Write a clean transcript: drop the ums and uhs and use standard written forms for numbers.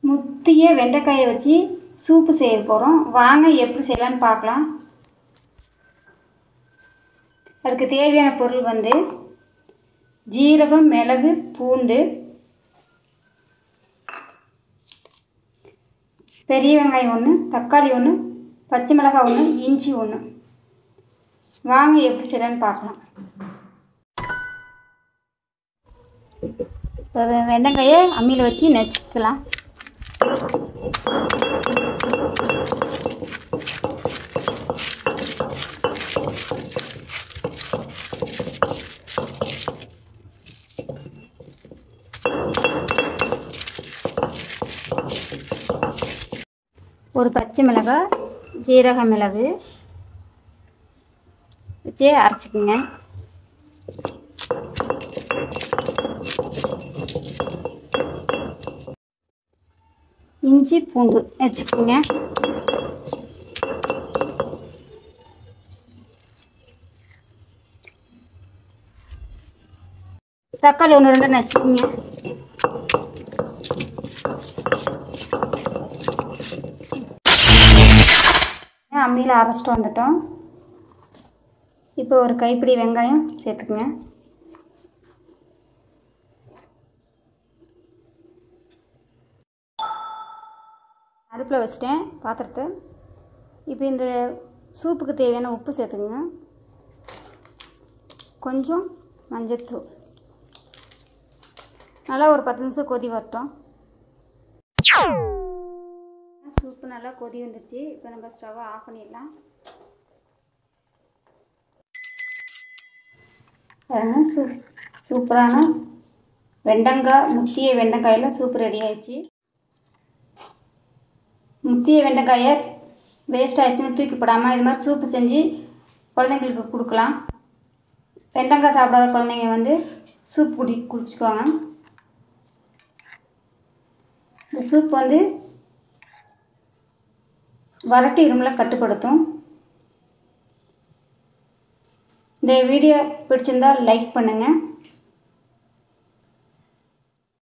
முத்திய வெண்டைக்காயை வச்சு சூப்பு செய்ய போகிறோம். வாங்க எப்படி செய்யலான்னு பார்க்கலாம். அதுக்கு தேவையான பொருள் வந்து ஜீரகம், மிளகு, பூண்டு, பெரிய வெங்காயம் 1, தக்காளி 1, பச்சை மிளகாய் 1, இஞ்சி 1. வாங்க எப்படி செய்யலான்னு பார்க்கலாம். இப்போ வெண்டைக்காயை அம்மியில் வச்சு நச்சுக்கலாம். ஒரு பச்சை மிளகாய், ஜீரக மிளகு வச்சு அரைச்சிக்கோங்க. இஞ்சி பூண்டு வச்சுக்கோங்க. தக்காளி 1 2 நச்சுக்கோங்க. அம்மியில் அரைச்சிட்டு வந்துட்டோம். இப்போ ஒரு கைப்பிடி வெங்காயம் சேர்த்துக்குங்க. அடுப்பில் வச்சுட்டேன் பாத்திரத்தை. இப்போ இந்த சூப்புக்கு தேவையான உப்பு சேர்த்துக்குங்க. கொஞ்சம் மஞ்சள்தூள். நல்லா ஒரு 10 நிமிஷம் கொதி வரட்டும். சூப்பு நல்லா கொதி வந்துடுச்சு. இப்போ நம்ம ஸ்டவ்வை ஆஃப் பண்ணிடலாம். சூப்பரான வெண்டைக்காய், முத்திய வெண்டைக்காயில் சூப்பு ரெடி ஆயிடுச்சு. முத்திய வெண்டைக்காயை வேஸ்ட் ஆகிடுச்சுன்னு தூக்கி போடாமல் இது மாதிரி சூப்பு செஞ்சு குழந்தைங்களுக்கு கொடுக்கலாம். வெண்டைக்காய் சாப்பிடாத குழந்தைங்க வந்து சூப் குடிச்சுக்குவாங்க. இந்த சூப் வந்து வறட்டு இருமலை கட்டுப்படுத்தும். இந்த வீடியோ பிடிச்சிருந்தால் லைக் பண்ணுங்கள்.